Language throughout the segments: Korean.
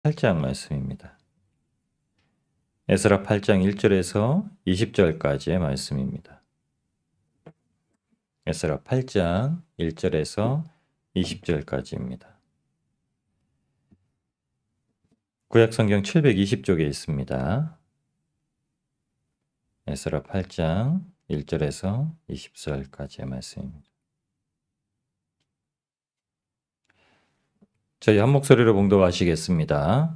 8장 말씀입니다. 에스라 8장 1절에서 20절까지의 말씀입니다. 에스라 8장 1절에서 20절까지입니다. 구약성경 720쪽에 있습니다. 에스라 8장 1절에서 20절까지의 말씀입니다. 저희 한 목소리로 봉독하시겠습니다.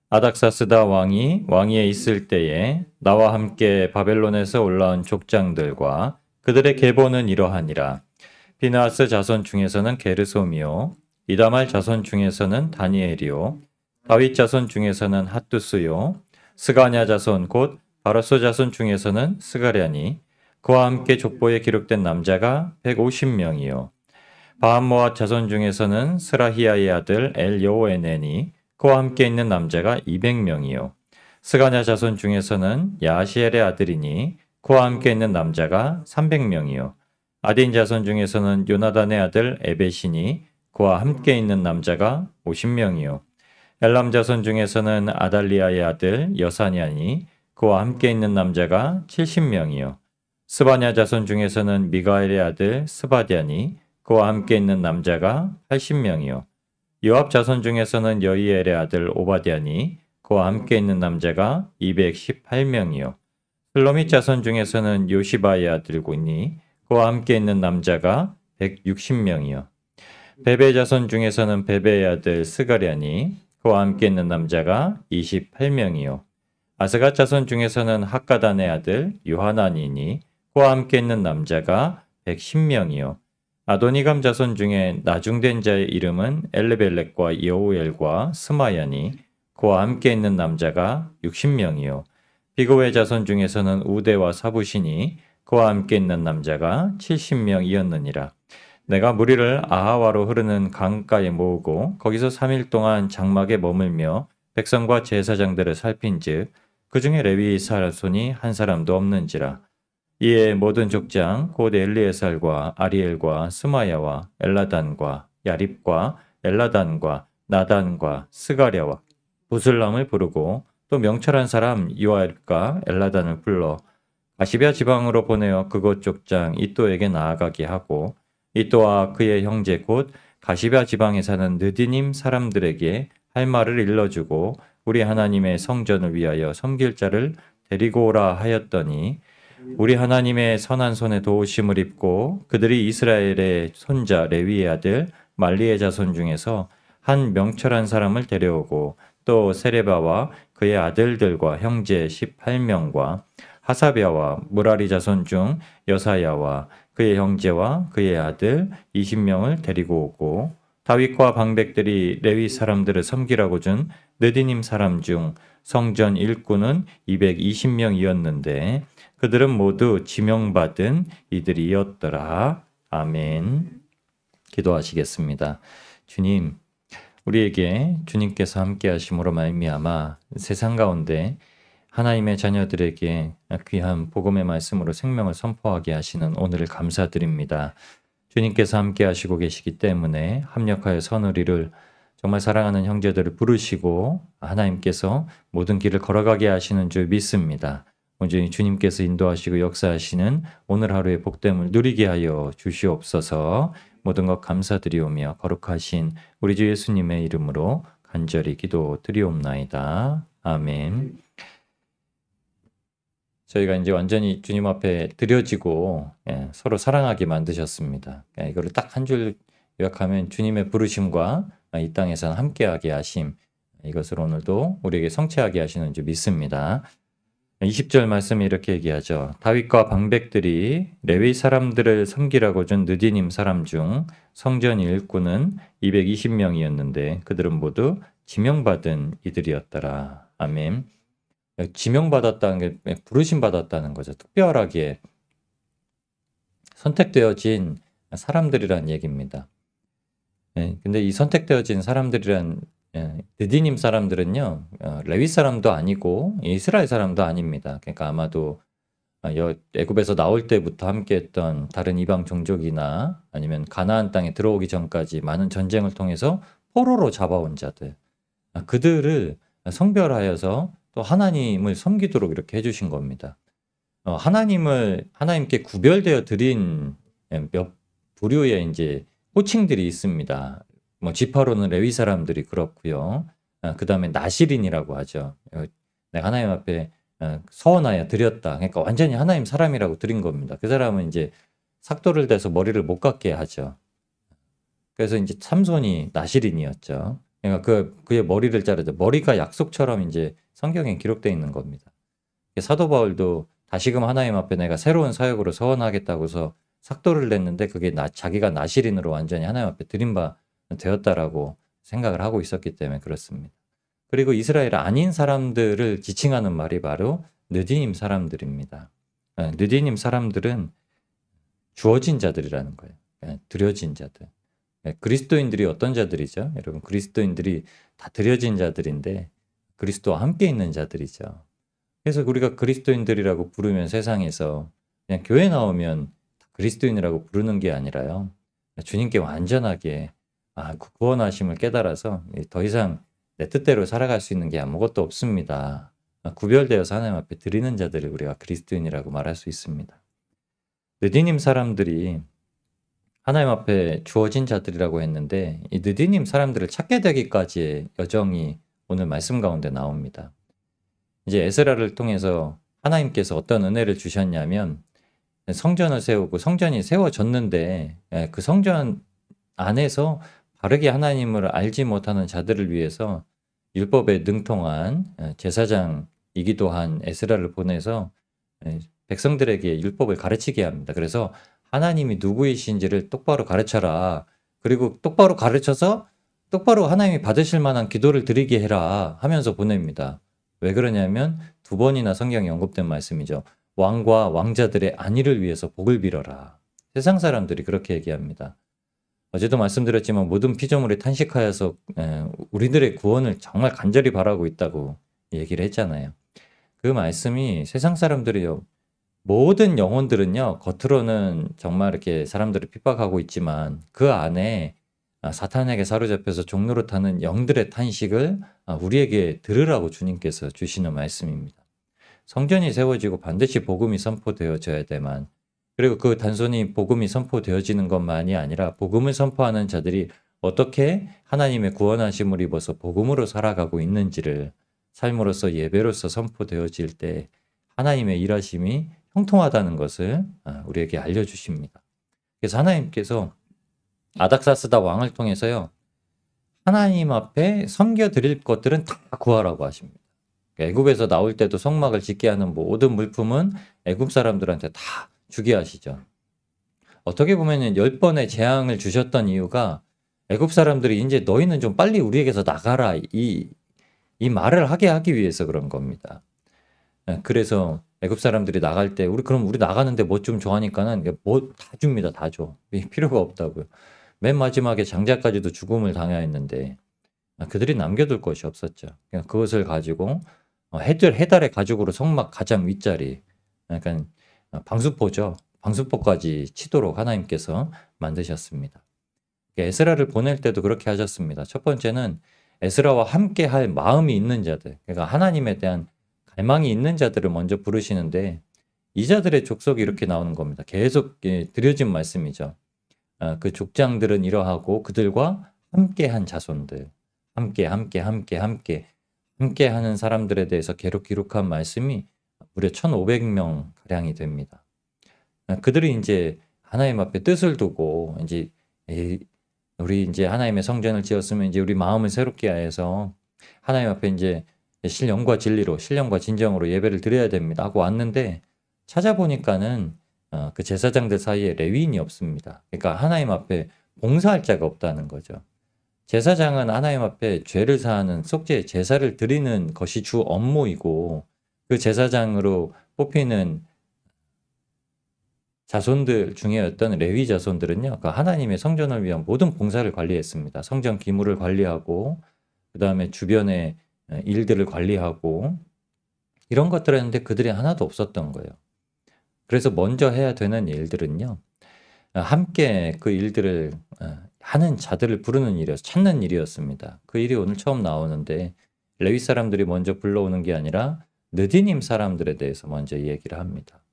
아닥사스다 왕위에 있을 때에 나와 함께 바벨론에서 올라온 족장들과 그들의 계보는 이러하니라. 비느하스 자손 중에서는 게르솜이요, 이다말 자손 중에서는 다니엘이요, 다윗 자손 중에서는 핫두스요, 스가냐 자손 곧 바로스 자손 중에서는 스가랴니, 그와 함께 족보에 기록된 남자가 150명이요. 바한모압 자손 중에서는 스라히야의 아들 엘여호에네니, 그와 함께 있는 남자가 200명이요. 스가냐 자손 중에서는 야시엘의 아들이니, 그와 함께 있는 남자가 300명이요. 아딘 자손 중에서는 요나단의 아들 에벳이니, 그와 함께 있는 남자가 50명이요. 엘람 자손 중에서는 아달리아의 아들 여사냐니, 그와 함께 있는 남자가 70명이요. 스바냐 자손 중에서는 미가엘의 아들 스바디아니, 그와 함께 있는 남자가 80명이요. 요압 자손 중에서는 여이엘의 아들 오바디아니, 그와 함께 있는 남자가 218명이요. 슬로밋 자손 중에서는 요시바의 아들이니, 그와 함께 있는 남자가 160명이요. 베베 자손 중에서는 베베의 아들 스가랴니, 그와 함께 있는 남자가 28명이요. 아스갓 자손 중에서는 학가단의 아들 요하나니니, 그와 함께 있는 남자가 110명이요. 아도니감 자손 중에 나중된 자의 이름은 엘르벨렉과 여우엘과 스마야니, 그와 함께 있는 남자가 60명이요. 비고의 자손 중에서는 우대와 사부시니, 그와 함께 있는 남자가 70명이었느니라. 내가 무리를 아하와로 흐르는 강가에 모으고 거기서 3일 동안 장막에 머물며 백성과 제사장들을 살핀즉 그 중에 레위 자손이 한 사람도 없는지라. 이에 모든 족장 곧 엘리에살과 아리엘과 스마야와 엘라단과 야립과 엘라단과 나단과 스가랴와 부슬람을 부르고 또 명철한 사람 요아엘과 엘라단을 불러 가시비아 지방으로 보내어 그곳 족장 이또에게 나아가게 하고, 이또와 그의 형제 곧 가시비아 지방에 사는 느디님 사람들에게 할 말을 일러주고 우리 하나님의 성전을 위하여 섬길 자를 데리고 오라 하였더니, 우리 하나님의 선한 손에 도우심을 입고 그들이 이스라엘의 손자 레위의 아들 말리의 자손 중에서 한 명철한 사람을 데려오고 또 세레바와 그의 아들들과 형제 18명과 하사비아와 무라리 자손 중 여사야와 그의 형제와 그의 아들 20명을 데리고 오고, 다윗과 방백들이 레위 사람들을 섬기라고 준 느디님 사람 중 성전 일꾼은 220명이었는데 그들은 모두 지명받은 이들이었더라. 아멘. 기도하시겠습니다. 주님, 우리에게 주님께서 함께 하심으로 말미암아 세상 가운데 하나님의 자녀들에게 귀한 복음의 말씀으로 생명을 선포하게 하시는 오늘을 감사드립니다. 주님께서 함께 하시고 계시기 때문에 합력하여 선을 이룰 정말 사랑하는 형제들을 부르시고 하나님께서 모든 길을 걸어가게 하시는 줄 믿습니다. 온전히 주님께서 인도하시고 역사하시는 오늘 하루의 복됨을 누리게 하여 주시옵소서. 모든 것 감사드리오며 거룩하신 우리 주 예수님의 이름으로 간절히 기도드리옵나이다. 아멘. 저희가 이제 완전히 주님 앞에 드려지고 서로 사랑하게 만드셨습니다. 이거를 딱 한 줄 요약하면 주님의 부르심과 이 땅에서는 함께하게 하심, 이것을 오늘도 우리에게 성취하게 하시는 줄 믿습니다. 20절 말씀이 이렇게 얘기하죠. 다윗과 방백들이 레위 사람들을 섬기라고 준 느디님 사람 중 성전 일꾼은 220명이었는데 그들은 모두 지명받은 이들이었더라. 아멘. 지명받았다는 게 부르심 받았다는 거죠. 특별하게 선택되어진 사람들이란 얘기입니다. 근데 이 선택되어진 사람들이란 느디님 사람들은요, 레위 사람도 아니고 이스라엘 사람도 아닙니다. 그러니까 아마도 애굽에서 나올 때부터 함께했던 다른 이방 종족이나 아니면 가나안 땅에 들어오기 전까지 많은 전쟁을 통해서 포로로 잡아온 자들, 그들을 성별하여서 또 하나님을 섬기도록 이렇게 해주신 겁니다. 하나님께 구별되어 드린 몇 부류의 이제 호칭들이 있습니다. 뭐 지파로는 레위 사람들이 그렇고요. 그 다음에 나실인이라고 하죠. 내가 하나님 앞에 서원하여 드렸다. 그러니까 완전히 하나님 사람이라고 드린 겁니다. 그 사람은 이제 삭도를 대서 머리를 못 깎게 하죠. 그래서 이제 삼손이 나실인이었죠. 그러니까 그의 머리를 자르죠. 머리가 약속처럼 이제 성경에 기록되어 있는 겁니다. 사도 바울도 다시금 하나님 앞에 내가 새로운 사역으로 서원하겠다고서 삭도를 냈는데 그게 자기가 나실인으로 완전히 하나님 앞에 드린 바 되었다라고 생각을 하고 있었기 때문에 그렇습니다. 그리고 이스라엘 아닌 사람들을 지칭하는 말이 바로 느디님 사람들입니다. 느디님 사람들은 주어진 자들이라는 거예요. 드려진 자들. 그리스도인들이 어떤 자들이죠? 여러분, 그리스도인들이 다 드려진 자들인데 그리스도와 함께 있는 자들이죠. 그래서 우리가 그리스도인들이라고 부르면 세상에서 그냥 교회 나오면 그리스도인이라고 부르는 게 아니라요. 주님께 완전하게 그 구원하심을 깨달아서 더 이상 내 뜻대로 살아갈 수 있는 게 아무것도 없습니다. 구별되어서 하나님 앞에 드리는 자들을 우리가 그리스도인이라고 말할 수 있습니다. 느디님 사람들이 하나님 앞에 주어진 자들이라고 했는데 이 느디님 사람들을 찾게 되기까지의 여정이 오늘 말씀 가운데 나옵니다. 이제 에스라를 통해서 하나님께서 어떤 은혜를 주셨냐면 성전을 세우고 성전이 세워졌는데 그 성전 안에서 바르게 하나님을 알지 못하는 자들을 위해서 율법에 능통한 제사장이기도 한 에스라를 보내서 백성들에게 율법을 가르치게 합니다. 그래서 하나님이 누구이신지를 똑바로 가르쳐라. 그리고 똑바로 가르쳐서 똑바로 하나님이 받으실 만한 기도를 드리게 해라 하면서 보냅니다. 왜 그러냐면 두 번이나 성경에 언급된 말씀이죠. 왕과 왕자들의 안위를 위해서 복을 빌어라. 세상 사람들이 그렇게 얘기합니다. 어제도 말씀드렸지만 모든 피조물이 탄식하여서 우리들의 구원을 정말 간절히 바라고 있다고 얘기를 했잖아요. 그 말씀이 세상 사람들이요. 모든 영혼들은요. 겉으로는 정말 이렇게 사람들을 핍박하고 있지만 그 안에 사탄에게 사로잡혀서 종로로 타는 영들의 탄식을 우리에게 들으라고 주님께서 주시는 말씀입니다. 성전이 세워지고 반드시 복음이 선포되어져야 되만 그리고 그 단순히 복음이 선포되어지는 것만이 아니라 복음을 선포하는 자들이 어떻게 하나님의 구원하심을 입어서 복음으로 살아가고 있는지를 삶으로서 예배로서 선포되어질 때 하나님의 일하심이 형통하다는 것을 우리에게 알려주십니다. 그래서 하나님께서 아닥사스다 왕을 통해서요. 하나님 앞에 섬겨드릴 것들은 다 구하라고 하십니다. 애굽에서 나올 때도 성막을 짓게 하는 모든 물품은 애굽 사람들한테 다 주게 하시죠. 어떻게 보면 10번의 재앙을 주셨던 이유가 애굽 사람들이 이제 너희는 좀 빨리 우리에게서 나가라 이 말을 하게 하기 위해서 그런 겁니다. 그래서 애굽 사람들이 나갈 때 그럼 우리 나가는데 뭐 좀 좋아하니까는 뭐 다 줍니다. 다 줘. 필요가 없다고요. 맨 마지막에 장자까지도 죽음을 당하였는데 그들이 남겨둘 것이 없었죠. 그것을 가지고 해달의 가죽으로 성막 가장 윗자리 약간 방수포죠. 방수포까지 치도록 하나님께서 만드셨습니다. 에스라를 보낼 때도 그렇게 하셨습니다. 첫 번째는 에스라와 함께 할 마음이 있는 자들, 그러니까 하나님에 대한 갈망이 있는 자들을 먼저 부르시는데 이 자들의 족속이 이렇게 나오는 겁니다. 계속 드려진 말씀이죠. 그 족장들은 이러하고 그들과 함께한 자손들, 함께 하는 사람들에 대해서 기록한 말씀이 무려 1,500명 가량이 됩니다. 그들이 이제 하나님 앞에 뜻을 두고 이제 우리 이제 하나님의 성전을 지었으면 이제 우리 마음을 새롭게 해서 하나님 앞에 이제 신령과 진리로 신령과 진정으로 예배를 드려야 됩니다 하고 왔는데 찾아보니까는 그 제사장들 사이에 레위인이 없습니다. 그러니까 하나님 앞에 봉사할 자가 없다는 거죠. 제사장은 하나님 앞에 죄를 사하는 속죄 제사를 드리는 것이 주 업무이고 그 제사장으로 뽑히는 자손들 중에 어떤 레위 자손들은요, 그 하나님의 성전을 위한 모든 봉사를 관리했습니다. 성전 기물을 관리하고 그 다음에 주변의 일들을 관리하고 이런 것들을 했는데 그들이 하나도 없었던 거예요. 그래서 먼저 해야 되는 일들은요. 함께 그 일들을 하는 자들을 부르는 일이었, 찾는 일이었습니다. 그 일이 오늘 처음 나오는데 레위 사람들이 먼저 불러오는 게 아니라 느디님 사람들에 대해서 먼저 얘기를 합니다.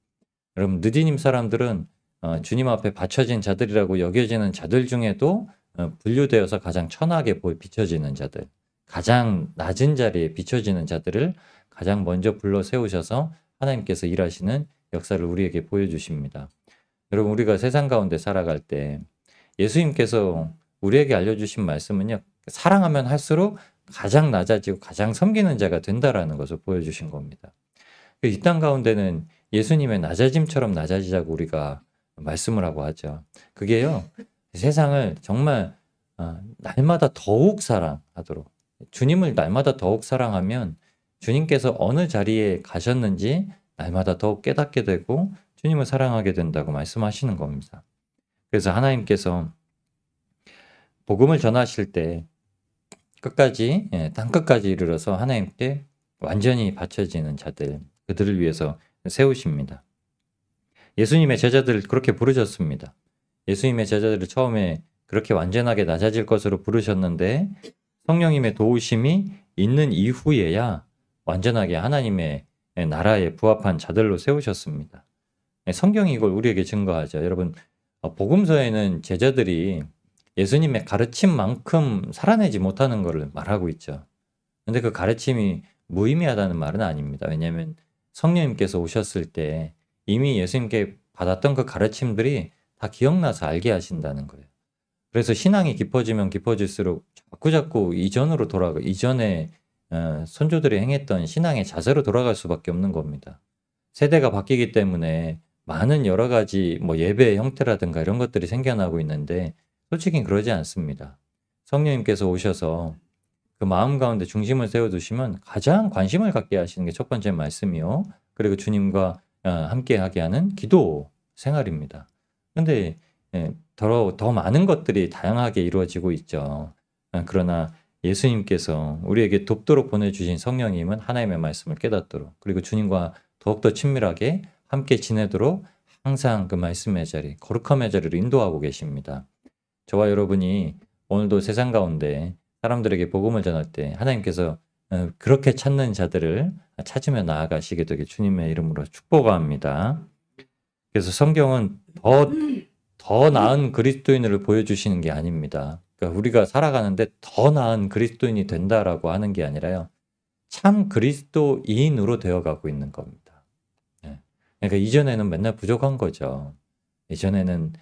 여러분, 느디님 사람들은 주님 앞에 바쳐진 자들이라고 여겨지는 자들 중에도 분류되어서 가장 천하게 비춰지는 자들, 가장 낮은 자리에 비춰지는 자들을 가장 먼저 불러 세우셔서 하나님께서 일하시는 역사를 우리에게 보여주십니다. 여러분, 우리가 세상 가운데 살아갈 때 예수님께서 우리에게 알려주신 말씀은요, 사랑하면 할수록 가장 낮아지고 가장 섬기는 자가 된다라는 것을 보여주신 겁니다. 이 땅 가운데는 예수님의 낮아짐처럼 낮아지자고 우리가 말씀을 하고 하죠. 그게요, 세상을 정말 날마다 더욱 사랑하도록, 주님을 날마다 더욱 사랑하면 주님께서 어느 자리에 가셨는지 날마다 더욱 깨닫게 되고 주님을 사랑하게 된다고 말씀하시는 겁니다. 그래서 하나님께서 복음을 전하실 때 끝까지, 땅 끝까지 이르러서 하나님께 완전히 바쳐지는 자들, 그들을 위해서 세우십니다. 예수님의 제자들을 그렇게 부르셨습니다. 예수님의 제자들을 처음에 그렇게 완전하게 낮아질 것으로 부르셨는데 성령님의 도우심이 있는 이후에야 완전하게 하나님의 나라에 부합한 자들로 세우셨습니다. 성경이 이걸 우리에게 증거하죠. 여러분, 복음서에는 제자들이 예수님의 가르침만큼 살아내지 못하는 것을 말하고 있죠. 근데 그 가르침이 무의미하다는 말은 아닙니다. 왜냐하면 성령님께서 오셨을 때 이미 예수님께 받았던 그 가르침들이 다 기억나서 알게 하신다는 거예요. 그래서 신앙이 깊어지면 깊어질수록 자꾸자꾸 이전으로 돌아가, 이전에 선조들이 행했던 신앙의 자세로 돌아갈 수밖에 없는 겁니다. 세대가 바뀌기 때문에 많은 여러 가지 예배의 형태라든가 이런 것들이 생겨나고 있는데 솔직히 그러지 않습니다. 성령님께서 오셔서 그 마음 가운데 중심을 세워두시면 가장 관심을 갖게 하시는 게 첫 번째 말씀이요. 그리고 주님과 함께하게 하는 기도 생활입니다. 그런데 더 많은 것들이 다양하게 이루어지고 있죠. 그러나 예수님께서 우리에게 돕도록 보내주신 성령님은 하나님의 말씀을 깨닫도록, 그리고 주님과 더욱더 친밀하게 함께 지내도록 항상 그 말씀의 자리, 거룩함의 자리를 인도하고 계십니다. 저와 여러분이 오늘도 세상 가운데 사람들에게 복음을 전할 때 하나님께서 그렇게 찾는 자들을 찾으며 나아가시게 되게 주님의 이름으로 축복합니다. 그래서 성경은 더 나은 그리스도인을 보여주시는 게 아닙니다. 그러니까 우리가 살아가는데 더 나은 그리스도인이 된다라고 하는 게 아니라요, 참 그리스도인으로 되어가고 있는 겁니다. 그러니까 이전에는 맨날 부족한 거죠. 이전에는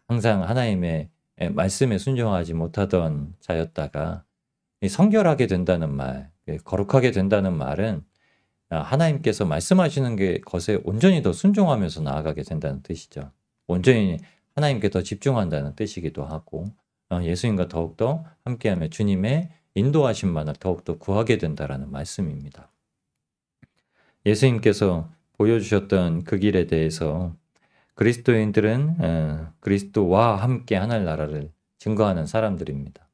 항상 하나님의 말씀에 순종하지 못하던 자였다가 성결하게 된다는 말, 거룩하게 된다는 말은 하나님께서 말씀하시는 것에 온전히 더 순종하면서 나아가게 된다는 뜻이죠. 온전히 하나님께 더 집중한다는 뜻이기도 하고, 예수님과 더욱더 함께하며 주님의 인도하심만을 더욱더 구하게 된다라는 말씀입니다. 예수님께서 보여주셨던 그 길에 대해서 그리스도인들은 그리스도와 함께 하늘나라를 증거하는 사람들입니다.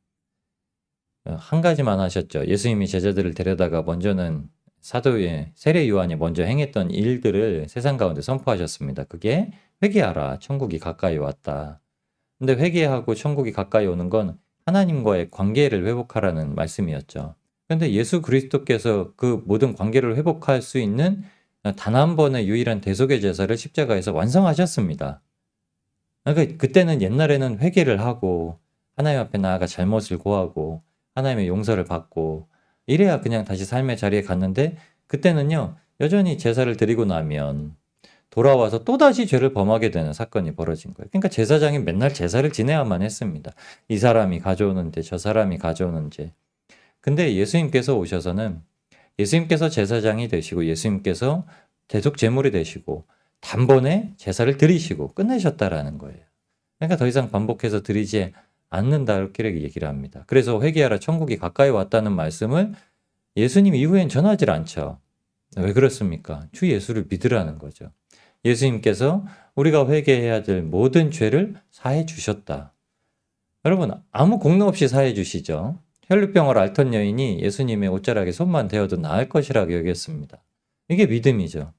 한 가지만 하셨죠. 예수님이 제자들을 데려다가 먼저는 사도의 세례 요한이 먼저 행했던 일들을 세상 가운데 선포하셨습니다. 그게 회개하라, 천국이 가까이 왔다. 근데 회개하고 천국이 가까이 오는 건 하나님과의 관계를 회복하라는 말씀이었죠. 그런데 예수 그리스도께서 그 모든 관계를 회복할 수 있는 단 한 번의 유일한 대속의 제사를 십자가에서 완성하셨습니다. 그러니까 그때는 옛날에는 회개를 하고 하나님 앞에 나아가 잘못을 고하고 하나님의 용서를 받고 이래야 그냥 다시 삶의 자리에 갔는데, 그때는요 여전히 제사를 드리고 나면 돌아와서 또다시 죄를 범하게 되는 사건이 벌어진 거예요. 그러니까 제사장이 맨날 제사를 지내야만 했습니다. 이 사람이 가져오는 죄, 저 사람이 가져오는 죄. 근데 예수님께서 오셔서는 예수님께서 제사장이 되시고 예수님께서 대속 제물이 되시고 단번에 제사를 드리시고 끝내셨다라는 거예요. 그러니까 더 이상 반복해서 드리지 않는다, 이렇게 얘기를 합니다. 그래서 회개하라, 천국이 가까이 왔다는 말씀을 예수님 이후엔 전하질 않죠. 왜 그렇습니까? 주 예수를 믿으라는 거죠. 예수님께서 우리가 회개해야 될 모든 죄를 사해 주셨다. 여러분, 아무 공로 없이 사해 주시죠. 혈루병을 앓던 여인이 예수님의 옷자락에 손만 대어도 나을 것이라고 여겼습니다. 이게 믿음이죠.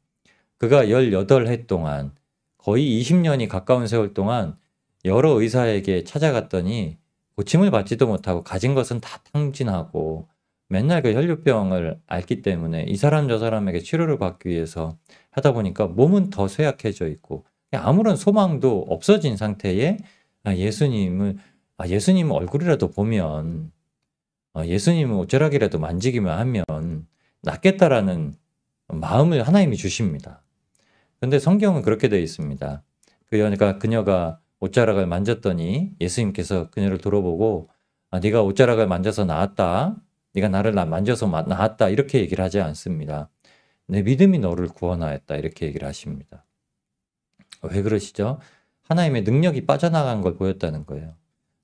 그가 18해 동안 거의 20년이 가까운 세월 동안 여러 의사에게 찾아갔더니 고침을 받지도 못하고 가진 것은 다 탕진하고 맨날 그 혈류병을 앓기 때문에 이 사람 저 사람에게 치료를 받기 위해서 하다 보니까 몸은 더 쇠약해져 있고 아무런 소망도 없어진 상태에 예수님 얼굴이라도 보면 예수님 옷자락이라도 만지기만 하면 낫겠다라는 마음을 하나님이 주십니다. 그런데 성경은 그렇게 되어 있습니다. 그러니까 그녀가 옷자락을 만졌더니 예수님께서 그녀를 돌아보고 네가 옷자락을 만져서 나았다. 네가 나를 만져서 나았다. 이렇게 얘기를 하지 않습니다. 내 믿음이 너를 구원하였다. 이렇게 얘기를 하십니다. 왜 그러시죠? 하나님의 능력이 빠져나간 걸 보였다는 거예요.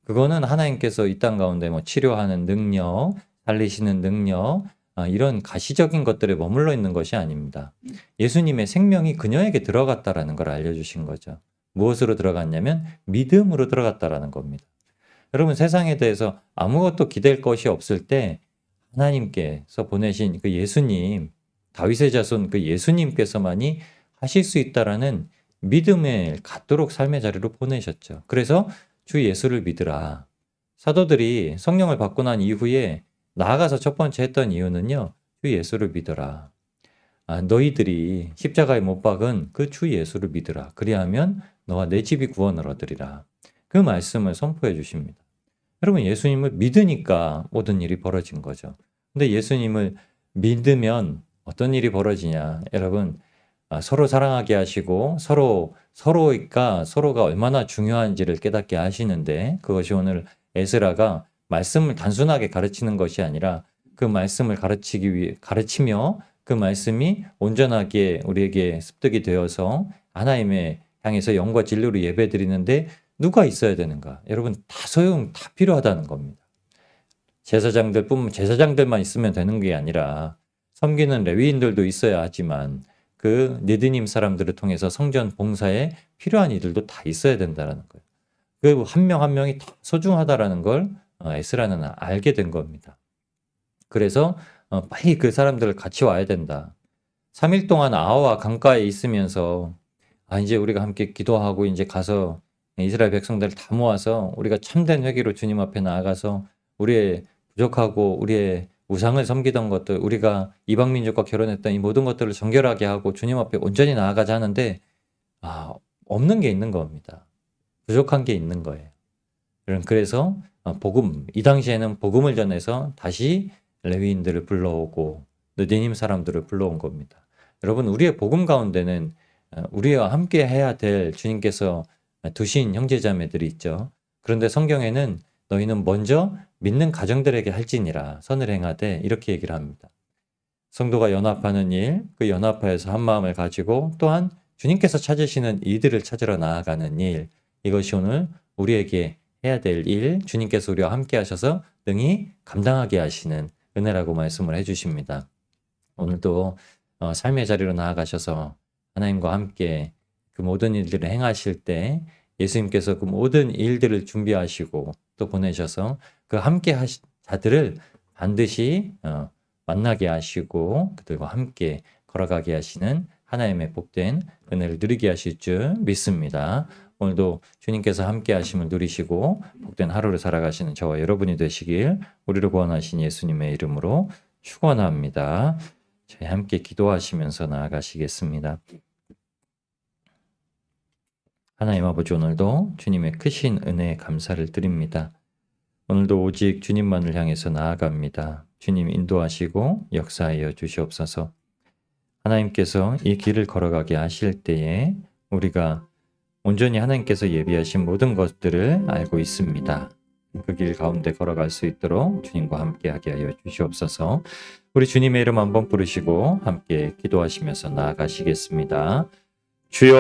그거는 하나님께서 이 땅 가운데 치료하는 능력, 살리시는 능력, 이런 가시적인 것들에 머물러 있는 것이 아닙니다. 예수님의 생명이 그녀에게 들어갔다라는 걸 알려주신 거죠. 무엇으로 들어갔냐면 믿음으로 들어갔다라는 겁니다. 여러분 세상에 대해서 아무것도 기댈 것이 없을 때 하나님께서 보내신 그 예수님, 다윗의 자손 그 예수님께서만이 하실 수 있다라는 믿음을 갖도록 삶의 자리로 보내셨죠. 그래서 주 예수를 믿으라. 사도들이 성령을 받고 난 이후에 나아가서 첫 번째 했던 이유는요. 주 예수를 믿어라. 너희들이 십자가에 못 박은 그 주 예수를 믿으라. 그리하면 너와 내 집이 구원을 얻으리라. 그 말씀을 선포해 주십니다. 여러분 예수님을 믿으니까 모든 일이 벌어진 거죠. 근데 예수님을 믿으면 어떤 일이 벌어지냐. 여러분 서로 사랑하게 하시고 서로가 얼마나 중요한지를 깨닫게 하시는데 그것이 오늘 에스라가 말씀을 단순하게 가르치는 것이 아니라 그 말씀을 가르치며 그 말씀이 온전하게 우리에게 습득이 되어서 하나님의 향해서 영과 진리로 예배드리는데 누가 있어야 되는가? 여러분 다 필요하다는 겁니다. 제사장들만 있으면 되는 게 아니라 섬기는 레위인들도 있어야 하지만 그 느디님 사람들을 통해서 성전 봉사에 필요한 이들도 다 있어야 된다는 거예요. 그 한 명 한 명이 다 소중하다라는 걸 에스라는 알게 된 겁니다. 그래서 빨리 그 사람들을 같이 와야 된다. 3일 동안 아하와 강가에 있으면서 이제 우리가 함께 기도하고 이제 가서 이스라엘 백성들을 다 모아서 우리가 참된 회개로 주님 앞에 나아가서 우리의 부족하고 우리의 우상을 섬기던 것들, 우리가 이방 민족과 결혼했던 이 모든 것들을 정결하게 하고 주님 앞에 온전히 나아가자 하는데 없는 게 있는 겁니다. 부족한 게 있는 거예요. 그래서 이 당시에는 복음을 전해서 다시 레위인들을 불러오고 느디님 사람들을 불러온 겁니다. 여러분 우리의 복음 가운데는 우리와 함께 해야 될 주님께서 두신 형제자매들이 있죠. 그런데 성경에는 너희는 먼저 믿는 가정들에게 할지니라 선을 행하되 이렇게 얘기를 합니다. 성도가 연합하는 일, 그 연합하여서 한 마음을 가지고 또한 주님께서 찾으시는 이들을 찾으러 나아가는 일, 이것이 오늘 우리에게 해야 될 일, 주님께서 우리와 함께 하셔서 능히 감당하게 하시는 은혜라고 말씀을 해주십니다. 오늘도 삶의 자리로 나아가셔서 하나님과 함께 그 모든 일들을 행하실 때 예수님께서 그 모든 일들을 준비하시고 또 보내셔서 그 함께 하신 자들을 반드시 만나게 하시고 그들과 함께 걸어가게 하시는 하나님의 복된 은혜를 누리게 하실 줄 믿습니다. 오늘도 주님께서 함께 하심을 누리시고 복된 하루를 살아가시는 저와 여러분이 되시길 우리를 구원하신 예수님의 이름으로 축원합니다. 저희 함께 기도하시면서 나아가시겠습니다. 하나님 아버지 오늘도 주님의 크신 은혜에 감사를 드립니다. 오늘도 오직 주님만을 향해서 나아갑니다. 주님 인도하시고 역사하여 주시옵소서. 하나님께서 이 길을 걸어가게 하실 때에 우리가 온전히 하나님께서 예비하신 모든 것들을 알고 있습니다. 그 길 가운데 걸어갈 수 있도록 주님과 함께하게 하여 주시옵소서. 우리 주님의 이름 한번 부르시고 함께 기도하시면서 나아가시겠습니다. 주여